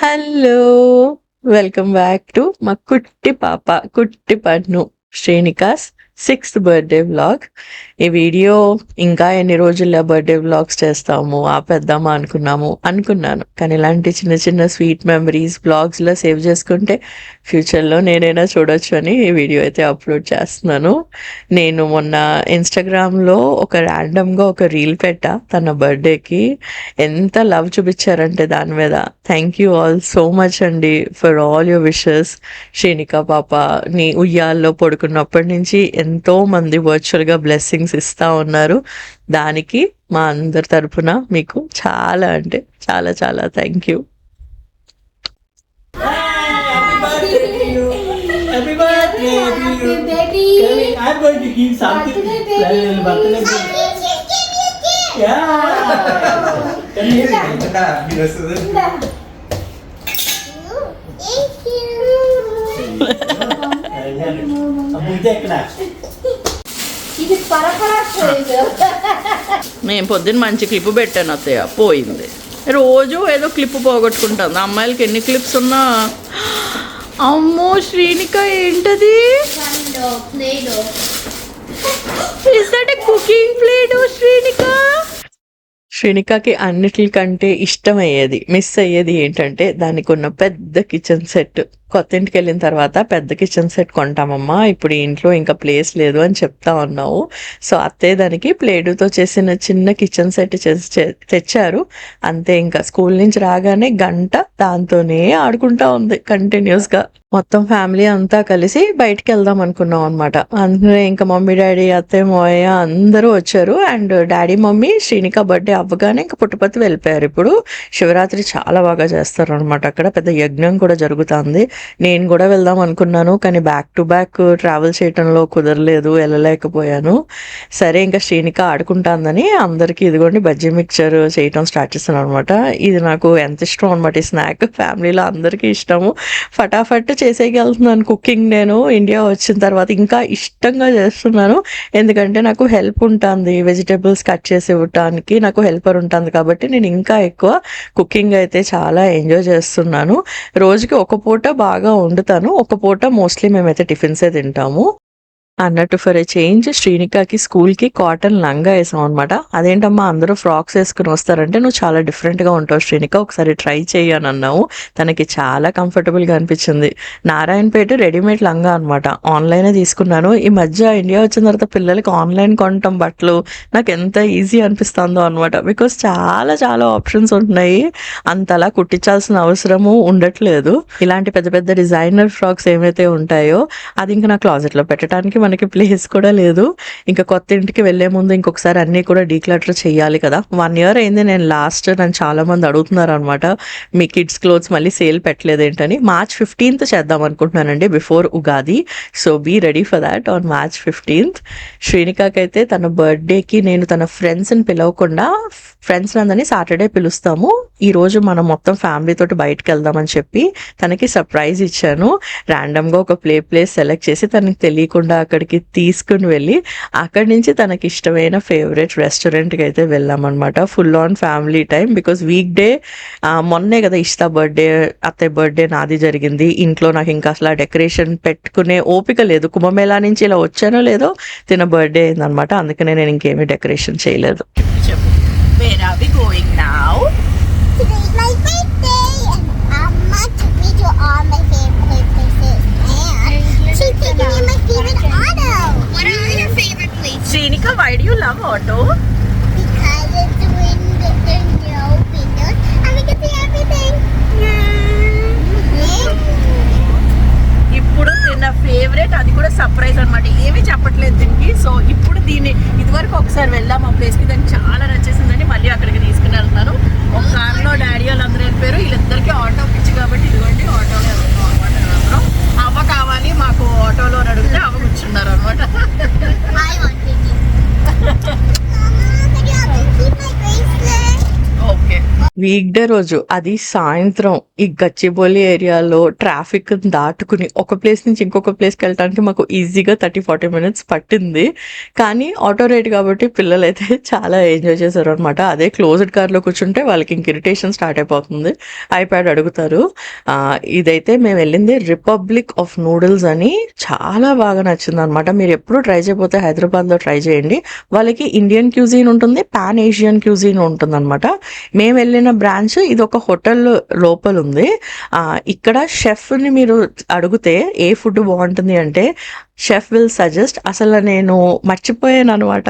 Hello! Welcome back to మా కుట్టి పాప, కుట్టి పన్ను శ్రేణికాస్ 6th బర్త్‌డే వ్లాగ్. ఈ వీడియో ఇంకా ఎన్ని రోజుల్లో బర్త్‌డే వ్లాగ్స్ చేస్తాము, ఆపేద్దామా అనుకున్నాను. కానీ ఇలాంటి చిన్న చిన్న స్వీట్ మెమరీస్ వ్లాగ్స్‌లో సేవ్ చేసుకుంటే ఫ్యూచర్‌లో నేనైనా చూడొచ్చు అని ఈ వీడియో అయితే అప్‌లోడ్ చేస్తున్నాను. నేను మొన్న ఇన్‌స్టాగ్రామ్‌లో ర్యాండమ్‌గా ఒక రీల్ పెట్టా తన బర్త్‌డేకి. ఎంత లవ్ చూపిచ్చారంటే దాని మీద. Thank you all so much అండి for all your wishes. Shrenika పాపని ఉయ్యాల్లో పడుకున్నప్పటి నుంచి ఎంతో మంది వర్చువల్‌గా బ్లెస్సింగ్స్ ఇస్తా ఉన్నారు. దానికి మా అందరి తరపున మీకు చాలా అంటే చాలా చాలా thank you. Happy birthday to you. Coming, I'm going to give something. Birthday cake. Yeah. Can you hear me? Thank ఇది నేను పొద్దున్న మంచి క్లిప్ పెట్టాను అత్తయ్య, పోయింది. రోజు ఏదో క్లిప్ పోగొట్టుకుంటాను. అమ్మాయిలకి ఎన్ని క్లిప్స్ ఉన్నా. అమ్మో శ్రీనిక ఏంటది? Is that a cooking plate Srinika? శ్రీనికకి అన్నిటికంటే ఇష్టమయ్యేది, మిస్ అయ్యేది ఏంటంటే దానికి ఉన్న పెద్ద కిచెన్ సెట్. కొత్త ఇంటికి వెళ్ళిన తర్వాత పెద్ద కిచెన్ సెట్ కొంటామమ్మా, ఇప్పుడు ఈ ఇంట్లో ఇంకా ప్లేస్ లేదు అని చెప్తా ఉన్నావు. సో అత్తయ్య దానికి ప్లేడుతో చేసిన చిన్న కిచెన్ సెట్ తెచ్చారు. అంతే, ఇంకా స్కూల్ నుంచి రాగానే గంట దాంతోనే ఆడుకుంటా ఉంది కంటిన్యూస్గా. మొత్తం ఫ్యామిలీ అంతా కలిసి బయటికి వెళ్దాం అనుకున్నాం అనమాట. అందులో ఇంకా మమ్మీ డాడీ అత్తయ్య మావయ్య అందరూ వచ్చారు. And daddy mummy Srinika birthday అవ్వగానే ఇంకా పుట్టపర్తి వెళ్ళిపోయారు. ఇప్పుడు శివరాత్రి చాలా బాగా చేస్తారు అనమాట అక్కడ, పెద్ద యజ్ఞం కూడా జరుగుతుంది. నేను కూడా వెళ్దాం అనుకున్నాను, కానీ బ్యాక్ టు బ్యాక్ ట్రావెల్ చేయటంలో కుదరలేదు, వెళ్ళలేకపోయాను. సరే ఇంకా శ్రీనిక ఆడుకుంటాందని అందరికీ ఇదిగోండి బజ్జీ మిక్చర్ చేయటం స్టార్ట్ చేస్తాను అనమాట. ఇది నాకు ఎంత ఇష్టం అనమాట ఈ స్నాక్, ఫ్యామిలీలో అందరికీ ఇష్టము. ఫటాఫట్ చేసేయగలుగుతున్నాను కుకింగ్. నేను ఇండియా వచ్చిన తర్వాత ఇంకా ఇష్టంగా చేస్తున్నాను, ఎందుకంటే నాకు హెల్ప్ ఉంటుంది, వెజిటేబుల్స్ కట్ చేసి ఇవ్వటానికి నాకు హెల్పర్ ఉంటుంది కాబట్టి నేను ఇంకా ఎక్కువ కుకింగ్ అయితే చాలా ఎంజాయ్ చేస్తున్నాను. రోజుకి ఒక పూట బాగా వండుతాను, ఒక పూట మోస్ట్లీ మేమైతే టిఫిన్సే తింటాము. అన్నట్టు ఫర్ ఏ చేంజ్ శ్రీనికకి స్కూల్కి కాటన్ లంగా వేసాం అనమాట. అదేంటమ్మా అందరూ ఫ్రాక్స్ వేసుకుని వస్తారంటే నువ్వు చాలా డిఫరెంట్గా ఉంటావు శ్రీనిక, ఒకసారి ట్రై చేయి అని అన్నావు. తనకి చాలా కంఫర్టబుల్గా అనిపించింది. నారాయణపేట రెడీమేడ్ లంగా అనమాట, ఆన్లైనే తీసుకున్నాను. ఈ మధ్య ఇండియా వచ్చిన తర్వాత పిల్లలకి ఆన్లైన్ కొనటం బట్టలు నాకు ఎంత ఈజీ అనిపిస్తుందో అనమాట. బికాస్ చాలా చాలా ఆప్షన్స్ ఉంటున్నాయి, అంతలా కుట్టించాల్సిన అవసరము ఉండట్లేదు. ఇలాంటి పెద్ద పెద్ద డిజైనర్ ఫ్రాక్స్ ఏమైతే ఉంటాయో అది ఇంకా నా క్లాజెట్లో పెట్టడానికి మనకి ప్లేస్ కూడా లేదు. ఇంకా కొత్త ఇంటికి వెళ్లే ముందు ఇంకొకసారి అన్నీ కూడా డీక్లటర్ చేయాలి కదా. 1 year అయింది నేను లాస్ట్. నన్ను చాలా మంది అడుగుతున్నారు అనమాట, మీ కిడ్స్ క్లోత్స్ మళ్ళీ సేల్ పెట్టలేదు ఏంటని. March 15th చేద్దాం అనుకుంటున్నానండి, before Ugadi. So be ready for that on March 15th. శ్రీనికకి అయితే తన బర్త్డేకి నేను తన ఫ్రెండ్స్ని పిలవకుండా ఫ్రెండ్స్ అందరినీ సాటర్డే పిలుస్తాము, ఈరోజు మనం మొత్తం ఫ్యామిలీ తోటి బయటకు వెళ్దామని చెప్పి తనకి సర్ప్రైజ్ ఇచ్చాను. ర్యాండమ్గా ఒక ప్లేస్ సెలెక్ట్ చేసి తనకి తెలియకుండా అక్కడికి తీసుకుని వెళ్ళి అక్కడి నుంచి తనకి ఇష్టమైన ఫేవరెట్ రెస్టారెంట్కి అయితే వెళ్ళామన్నమాట. Full on family time. Because week day మొన్నే కదా ఇష్టా బర్త్డే, అత్తయ్య బర్త్డే నాది జరిగింది. ఇంట్లో నాకు ఇంకా అసలు డెకరేషన్ పెట్టుకునే ఓపిక లేదు. కుంభమేళా నుంచి ఇలా వచ్చానో లేదో తిన బర్త్డే అయిందనమాట, అందుకనే నేను ఇంకేమీ డెకరేషన్ చేయలేదు. Where are we going now? Today's my birthday and Amma took me to all my favorite places and she's taking me in my favorite auto. What are your favorite places? Srinika, why do you love auto? Because it's wind, there's no windows and we can see everything. ఇప్పుడు తిన్న favourite, అది కూడా surprise అనమాట, ఏమీ చెప్పట్లేదు దీనికి. So ఇప్పుడు దీన్ని ఇదివరకు ఒకసారి వెళ్ళాం ఆ ప్లేస్కి, దానికి వీక్ డే రోజు అది సాయంత్రం ఈ గచ్చిబౌలి ఏరియాలో ట్రాఫిక్ దాటుకుని ఒక ప్లేస్ నుంచి ఇంకొక ప్లేస్కి వెళ్ళడానికి మాకు ఈజీగా 30-40 మినిట్స్ పట్టింది. కానీ ఆటో రైడ్ కాబట్టి పిల్లలైతే చాలా ఎంజాయ్ చేశారు అనమాట. అదే క్లోజ్డ్ కార్లో కూర్చుంటే వాళ్ళకి ఇంక ఇరిటేషన్ స్టార్ట్ అయిపోతుంది, ఐప్యాడ్ అడుగుతారు. ఇదైతే మేము వెళ్ళింది రిపబ్లిక్ ఆఫ్ నూడిల్స్ అని, చాలా బాగా నచ్చింది అనమాట. మీరు ఎప్పుడు ట్రై చేయకపోతే హైదరాబాద్లో ట్రై చేయండి. వాళ్ళకి ఇండియన్ క్యూజిన్ ఉంటుంది, పాన్ ఏషియన్ క్యూజిన్ ఉంటుంది అనమాట. మేము వెళ్ళిన బ్రాంచ్ ఇది ఒక హోటల్ లోపల ఉంది. ఇక్కడ షెఫ్ని మీరు అడిగితే ఏ ఫుడ్ బాగుంటుంది అంటే షెఫ్ విల్ సజెస్ట్. అసలు నేను మర్చిపోయాను అనమాట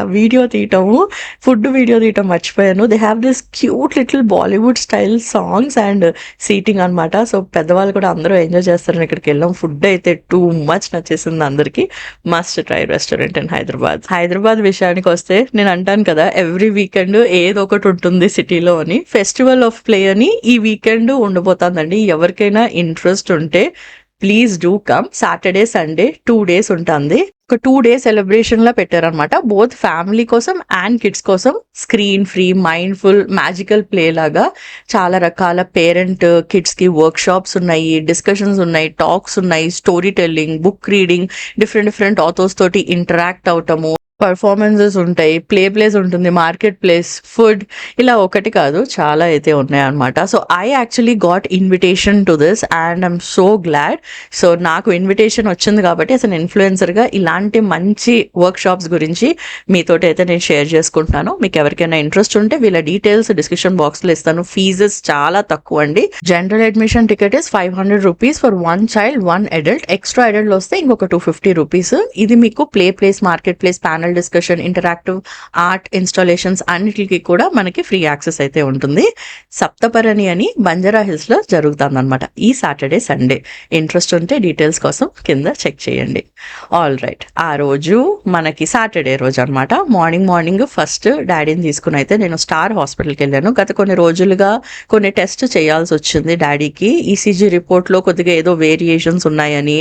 ఫుడ్ వీడియో తీయటం మర్చిపోయాను. They have this cute little Bollywood style songs and seating అనమాట. సో పెద్దవాళ్ళు కూడా అందరూ ఎంజాయ్ చేస్తారని ఇక్కడికి వెళ్ళాం. ఫుడ్ అయితే టూ మచ్ నచ్చేసింది అందరికి. Must try restaurant in Hyderabad విషయానికి వస్తే నేను అంటాను కదా, ఎవ్రీ వీకెండ్ ఏదో ఒకటి ఉంటుంది సిటీలో అని. ఫెస్టివల్ ఆఫ్ ప్లే అని ఈ వీకెండ్ ఉండబోతుందండి. ఎవరికైనా ఇంట్రెస్ట్ ఉంటే please do come. Saturday Sunday 2 days ఉంటుంది. ఒక 2 day సెలబ్రేషన్ లా పెట్టారనమాట, బోత్ ఫ్యామిలీ కోసం అండ్ కిడ్స్ కోసం. Screen free, mindful, magical play లాగా చాలా రకాల పేరెంట్ కిడ్స్ కి వర్క్ షాప్స్ ఉన్నాయి, డిస్కషన్స్ ఉన్నాయి, టాక్స్ ఉన్నాయి, story telling, book reading, different authors తోటి ఇంటరాక్ట్ అవటము, పర్ఫార్మెన్సెస్ ఉంటాయి, ప్లేస్ ఉంటుంది, మార్కెట్ ప్లేస్, ఫుడ్, ఇలా ఒకటి కాదు చాలా అయితే ఉన్నాయి అనమాట. So I actually got invitation to this and I'm so glad. So నాకు ఇన్విటేషన్ వచ్చింది కాబట్టి అసలు ఇన్ఫ్లుయెన్సర్గా ఇలాంటి మంచి వర్క్ షాప్స్ గురించి మీతోటి అయితే నేను షేర్ చేసుకుంటున్నాను. మీకు ఎవరికైనా ఇంట్రెస్ట్ ఉంటే వీళ్ళ డీటెయిల్స్ డిస్క్రిప్షన్ బాక్స్లో ఇస్తాను. ఫీజెస్ చాలా తక్కువ అండి. General admission ticket is 500 rupees for 1 child 1 adult. Extra adult వస్తే ఇంకొక 250 rupees. ఇది మీకు place, market place, panel discussion, interactive art installations అన్నిటికి కూడా మనకి ఫ్రీ యాక్సెస్ అయితే ఉంటుంది. సప్తపర్ణి అని బంజారా హిల్స్ లో జరుగుతుంది అనమాట ఈ సాటర్డే సండే. ఇంట్రెస్ట్ ఉంటే డీటెయిల్స్ కోసం కింద చెక్ చేయండి. ఆల్ రైట్, ఆ రోజు మనకి సాటర్డే రోజు అనమాట. మార్నింగ్ ఫస్ట్ డాడీని తీసుకుని అయితే నేను స్టార్ హాస్పిటల్కి వెళ్ళాను. గత కొన్ని రోజులుగా కొన్ని టెస్ట్ చేయాల్సి వచ్చింది డాడీకి. ఈసీజీ రిపోర్ట్లో కొద్దిగా ఏదో వేరియేషన్స్ ఉన్నాయని,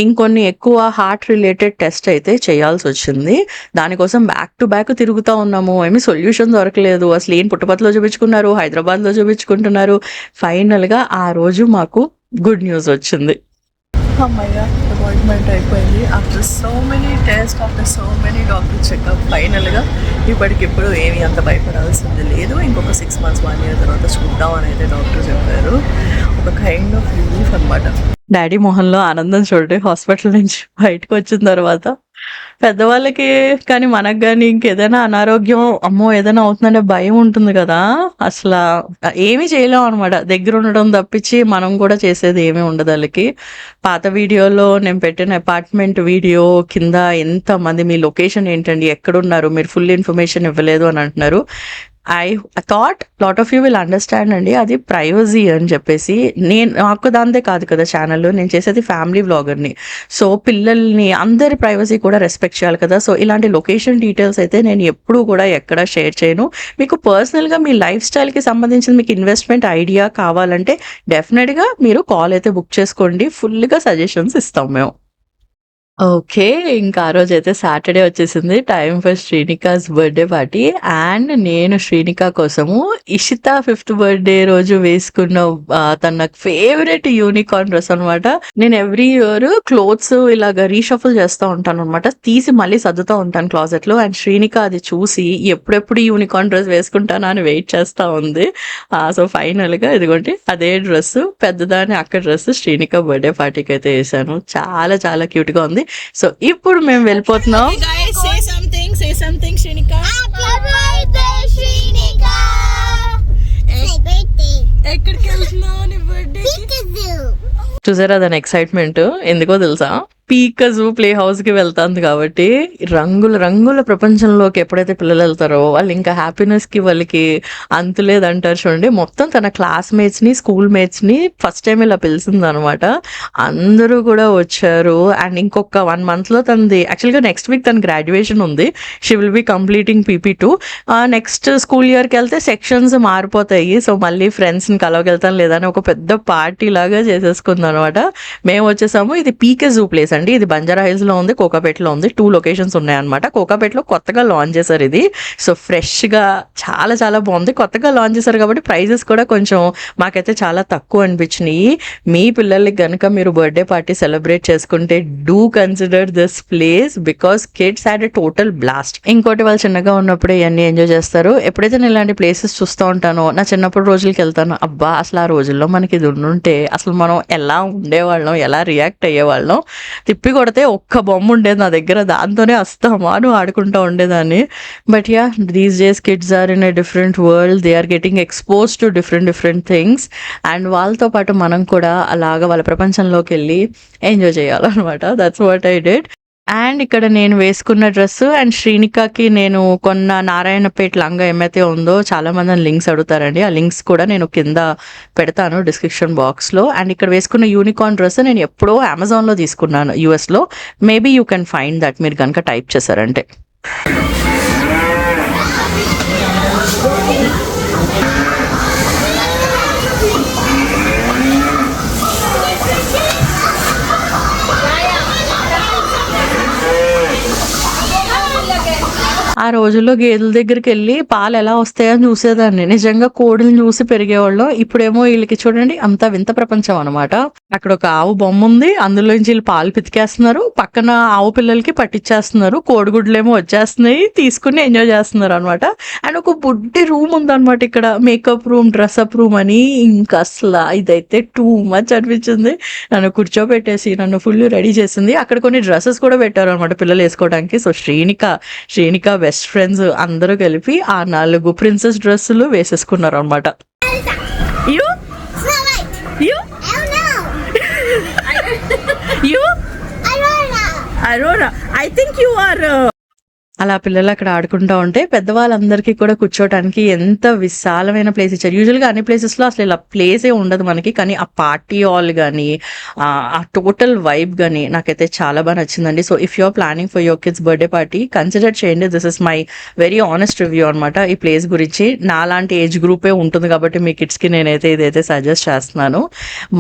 ఇంకొన్ని ఎక్కువ హార్ట్ రిలేటెడ్ టెస్ట్ అయితే చేయాల్సి వచ్చింది. దానికోసం బ్యాక్ టు బ్యాక్ తిరుగుతూ ఉన్నాము. ఏమి సొల్యూషన్ దొరకలేదు. అసలు ఏం పుట్టపర్తిలో చూపించుకున్నారు, హైదరాబాద్లో చూపించుకుంటున్నారు. ఫైనల్గా ఆ రోజు మాకు గుడ్ న్యూస్ వచ్చింది. అమ్మయ్య, అపాయింట్మెంట్ అయిపోయింది. After so many test, after so many doctor checkup, ఫైనల్గా ఇప్పటికిప్పుడు ఏమి అంత భయపడాల్సింది లేదు. ఇంకొక 6 months 1 year తర్వాత చూద్దాం అని అయితే డాక్టర్ చెప్పారు. ఒక కైండ్ ఆఫ్ రిలీఫ్ అనమాట. డాడీ మొహంలో ఆనందం చూడండి హాస్పిటల్ నుంచి బయటకు వచ్చిన తర్వాత. పెద్దవాళ్ళకి కానీ మనకు కానీ ఇంకేదైనా అనారోగ్యం, అమ్మో ఏదైనా అవుతుందంటే భయం ఉంటుంది కదా. అసలు ఏమీ చేయలేం అనమాట, దగ్గర ఉండడం తప్పించి మనం కూడా చేసేది ఏమీ ఉండదు వాళ్ళకి. పాత వీడియోలో నేను పెట్టిన అపార్ట్మెంట్ వీడియో కింద ఎంతమంది మీ లొకేషన్ ఏంటండి, ఎక్కడున్నారు, మీరు ఫుల్ ఇన్ఫర్మేషన్ ఇవ్వలేదు అని అంటున్నారు. I thought lot of you will understand అండి. అది ప్రైవసీ అని చెప్పేసి. నాకు దాంతే కాదు కదా ఛానల్, నేను చేసేది ఫ్యామిలీ వ్లాగర్ని. సో పిల్లల్ని అందరి ప్రైవసీ కూడా రెస్పెక్ట్ చేయాలి కదా. సో ఇలాంటి లొకేషన్ డీటెయిల్స్ అయితే నేను ఎప్పుడూ కూడా ఎక్కడ షేర్ చేయను. మీకు పర్సనల్గా మీ లైఫ్ స్టైల్కి సంబంధించిన మీకు ఇన్వెస్ట్మెంట్ ఐడియా కావాలంటే డెఫినెట్గా మీరు కాల్ అయితే బుక్ చేసుకోండి. ఫుల్గా సజెషన్స్ ఇస్తాం మేము. ఓకే, ఇంకా ఆ రోజు అయితే సాటర్డే వచ్చేసింది. Time for Srinikas birthday party. And నేను శ్రీనిక కోసము ఇషిత 5th birthday రోజు వేసుకున్న తన ఫేవరెట్ యూనికార్న్ డ్రెస్ అనమాట. నేను ఎవ్రీ ఇయర్ క్లోత్స్ ఇలాగ రీషఫుల్ చేస్తూ ఉంటాను అనమాట, తీసి మళ్ళీ సర్దుతూ ఉంటాను క్లాజెట్ లో. అండ్ శ్రీనిక అది చూసి ఎప్పుడెప్పుడు యూనికార్న్ డ్రెస్ వేసుకుంటానా అని వెయిట్ చేస్తూ ఉంది. సో ఫైనల్ గా ఇదిగోండి అదే డ్రెస్, పెద్దదాని అక్క డ్రెస్ శ్రీనిక బర్త్డే పార్టీకి అయితే వేసాను. చాలా చాలా క్యూట్ గా ఉంది. సో ఇప్పుడు మేము వెళ్ళిపోతున్నాం. Guys, say something, Shrinika. Happy birthday, Shrinika! My birthday. ఎక్కడికి వెళ్తున్నావు నీ బర్త్డే? Peekaboo. చూసారా దాని ఎక్సైట్మెంట్? ఎందుకో తెలుసా, పీకజూ ప్లే హౌస్ కి వెళ్తాంది కాబట్టి. రంగుల ప్రపంచంలోకి ఎప్పుడైతే పిల్లలు వెళ్తారో వాళ్ళు ఇంకా హ్యాపీనెస్ కి వాళ్ళకి అంతులేదంటారు చూడండి. మొత్తం తన క్లాస్మేట్స్ ని, స్కూల్ మేట్స్ ని ఫస్ట్ టైం ఇలా పిలిచింది అనమాట. అందరూ కూడా వచ్చారు. అండ్ ఇంకొక 1 month లో తనది యాక్చువల్గా నెక్స్ట్ వీక్ తన గ్రాడ్యుయేషన్ ఉంది. She will be completing PP2. Next school ఇయర్కి వెళ్తే సెక్షన్స్ మారిపోతాయి. సో మళ్ళీ ఫ్రెండ్స్ని కలవగలుగుతాను లేదా అని ఒక పెద్ద పార్టీ లాగా చేసేసుకుంది అనమాట. మేము వచ్చేసాము. ఇది పీకజూ ప్లేస్ అండి. అండి. ఇది బంజారా హిల్స్ లో ఉంది, కోకాపేటలో ఉంది. 2 లొకేషన్స్ ఉన్నాయన్నమాట. కోకాపేటలో కొత్తగా లాంచ్ చేశారు ఇది. సో ఫ్రెష్ గా చాలా చాలా బాగుంది. కొత్తగా లాంచ్ చేశారు కాబట్టి ప్రైజెస్ కూడా కొంచెం మాకైతే చాలా తక్కువ అనిపించినాయి. మీ పిల్లలకి కనుక మీరు బర్త్డే పార్టీ సెలబ్రేట్ చేసుకుంటే do consider this place because kids had a total blast. ఇంకోటి వాళ్ళు చిన్నగా ఉన్నప్పుడు ఇవన్నీ ఎంజాయ్ చేస్తారు. ఎప్పుడైతే నేను ఇలాంటి ప్లేసెస్ చూస్తూ ఉంటానో నా చిన్నప్పుడు రోజులకి వెళ్తాను, అబ్బా అసలు ఆ రోజుల్లో మనకి ఇది ఉండుంటే అసలు మనం ఎలా ఉండేవాళ్ళం, ఎలా రియాక్ట్ అయ్యేవాళ్ళం. తిప్పి కొడితే ఒక్క బొమ్మ ఉండేది నా దగ్గర, దాంతోనే అస్తామాను ఆడుకుంటూ ఉండేదాన్ని. But yeah, these days kids are in a different world, they are getting expose to different things. And వాళ్ళతో పాటు మనం కూడా అలాగా వాళ్ళ ప్రపంచంలోకి వెళ్ళి ఎంజాయ్ చేయాలన్నమాట. That's what I did. And ఇక్కడ నేను వేసుకున్న డ్రెస్ అండ్ శ్రీనికాకి నేను కొన్న నారాయణపేట లంగా ఏమైతే ఉందో చాలా మంది లింక్స్ అడుగుతారండి. ఆ లింక్స్ కూడా నేను కింద పెడతాను డిస్క్రిప్షన్ బాక్స్లో. అండ్ ఇక్కడ వేసుకున్న యూనికార్న్ డ్రెస్ నేను ఎప్పుడో అమెజాన్లో తీసుకున్నాను యూఎస్లో. Maybe you can find that మీరు కనుక టైప్ చేశారంటే. ఆ రోజుల్లో గేదెల దగ్గరికి వెళ్ళి పాలు ఎలా వస్తాయని చూసేదాన్ని. నిజంగా కోడిని చూసి పెరిగేవాళ్ళం. ఇప్పుడేమో వీళ్ళకి చూడండి అంత వింత ప్రపంచం అనమాట. అక్కడ ఒక ఆవు బొమ్మ ఉంది, అందులోంచి వీళ్ళు పాలు పితికేస్తున్నారు, పక్కన ఆవు పిల్లలకి పట్టించేస్తున్నారు, కోడిగుడ్లేమో వచ్చేస్తున్నాయి, తీసుకుని ఎంజాయ్ చేస్తున్నారు అనమాట. అండ్ ఒక బుడ్డి రూమ్ ఉందన్నమాట ఇక్కడ, మేకప్ రూమ్, డ్రెస్అప్ రూమ్ అని. ఇంకా అసలు ఇదైతే టూ మచ్ అనిపించింది. నన్ను కూర్చోబెట్టేసి నన్ను ఫుల్ రెడీ చేసింది. అక్కడ కొన్ని డ్రెస్సెస్ కూడా పెట్టారు అనమాట పిల్లలు వేసుకోవడానికి. సో శ్రీనిక బెస్ట్ ఫ్రెండ్స్ అందరూ కలిపి ఆ 4 ప్రిన్సెస్ డ్రెస్సులు వేసేసుకున్నారు అనమాట. Snow White. I don't know. Aurora, I think you are అలా పిల్లలు అక్కడ ఆడుకుంటూ ఉంటే పెద్దవాళ్ళందరికీ కూడా కూర్చోవడానికి ఎంత విశాలమైన ప్లేస్ ఇచ్చారు. యూజువల్గా అన్ని ప్లేసెస్లో అసలు ఇలా ప్లేసే ఉండదు మనకి, కానీ ఆ పార్టీ హాల్ కానీ ఆ టోటల్ వైబ్ కానీ నాకైతే చాలా బాగా నచ్చిందండి. So if you're planning for your kids birthday party consider చేయండి. This is my very honest review అనమాట ఈ ప్లేస్ గురించి. నాలాంటి ఏజ్ గ్రూపే ఉంటుంది కాబట్టి మీ కిడ్స్కి నేనైతే ఇదైతే సజెస్ట్ చేస్తున్నాను.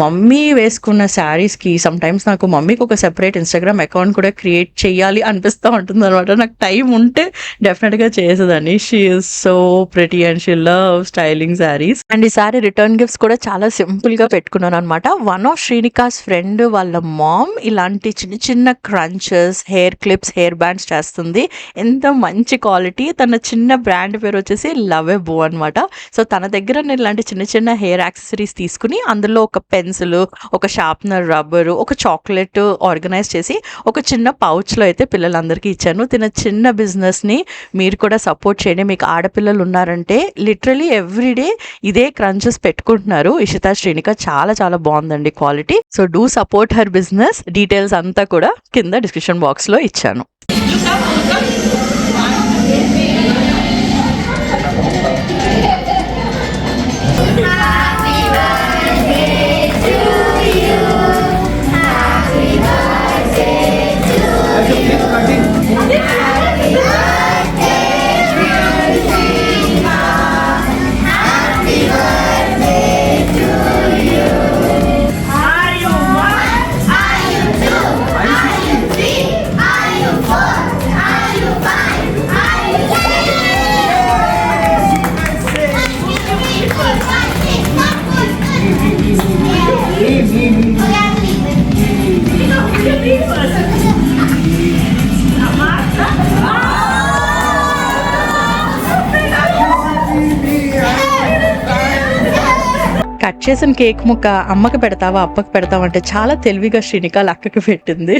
మమ్మీ వేసుకున్న శారీస్కి సమ్ టైమ్స్ నాకు మమ్మీకి ఒక సెపరేట్ ఇన్స్టాగ్రామ్ అకౌంట్ కూడా క్రియేట్ చేయాలి అనిపిస్తూ ఉంటుంది అనమాట. నాకు టైం ఉంటే డెఫినెట్ గా చేసేదాన్ని. She is so pretty and she love styling saris. And ఈసారి రిటర్న్ గిఫ్ట్స్ కూడా చాలా సింపుల్ గా పెట్టుకున్నాను అనమాట. వన్ ఆఫ్ శ్రీనికాస్ ఫ్రెండ్ వాళ్ళ మామ్ ఇలాంటి చిన్న చిన్న crunches, hair clips, hair bands చేస్తుంది. ఎంత మంచి క్వాలిటీ. తన చిన్న బ్రాండ్ పేరు వచ్చేసి లవ్ ఎ బో అనమాట. సో తన దగ్గర నేను ఇలాంటి చిన్న చిన్న హెయిర్ యాక్సెసరీస్ తీసుకుని అందులో ఒక పెన్సిల్, ఒక షార్ప్నర్, రబ్బరు, ఒక చాక్లెట్ ఆర్గనైజ్ చేసి ఒక చిన్న పౌచ్లో అయితే పిల్లలందరికీ ఇచ్చాను. తిన చిన్న బిజినెస్ని మీరు కూడా సపోర్ట్ చేయండి. మీకు ఆడపిల్లలు ఉన్నారంటే లిటరలీ ఎవ్రీడే ఇదే క్రంచెస్ పెట్టుకుంటున్నారు. ఇషితా శ్రీనిక చాలా చాలా బాగుందండి quality. So do support her business. Details అంతా కూడా కింద డిస్క్రిప్షన్ బాక్స్లో ఇచ్చాను. కట్ చేసిన కేక్ ముక్క అమ్మకి పెడతావా అప్పకి పెడతావా అంటే చాలా తెలివిగా శ్రీనిక అక్కకి పెట్టింది.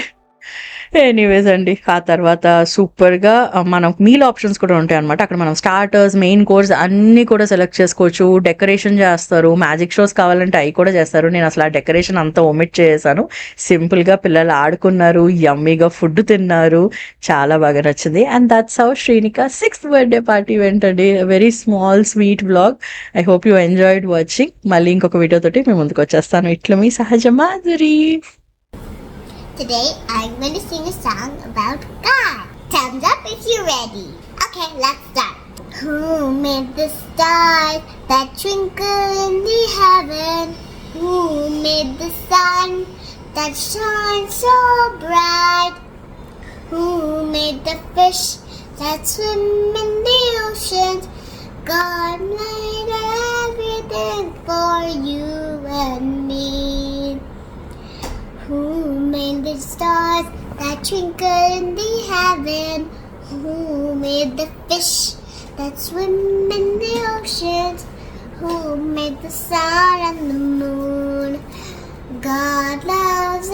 ఎనీవేస్ అండి, ఆ తర్వాత సూపర్గా మనం మీల్ ఆప్షన్స్ కూడా ఉంటాయి అనమాట. అక్కడ మనం స్టార్టర్స్, మెయిన్ కోర్స్ అన్నీ కూడా సెలెక్ట్ చేసుకోవచ్చు. డెకరేషన్ చేస్తారు, మ్యాజిక్ షోస్ కావాలంటే అవి కూడా చేస్తారు. నేను అసలు ఆ డెకరేషన్ అంతా ఒమిట్ చేశాను. సింపుల్గా పిల్లలు ఆడుకున్నారు, యమ్మీగా ఫుడ్ తిన్నారు, చాలా బాగా నచ్చింది. And that's how Srinika 6th birthday party went అండి. Very small sweet vlog. I hope you enjoyed watching. మళ్ళీ ఇంకొక వీడియోతోటి మేము ముందుకు వచ్చేస్తాను. ఇట్లా మీ సహజ Madhuri. Today I'm going to sing a song about God. Thumbs up if you're ready. Okay, let's start. Who made the stars that twinkle in the heaven? Who made the sun that shines so bright? Who made the fish that swim in the ocean? God made everything for you and me. Who made the stars that twinkle in the heaven? Who made the fish that swim in the ocean? Who made the sun and the moon? God loves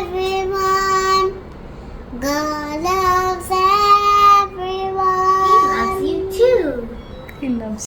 everyone. God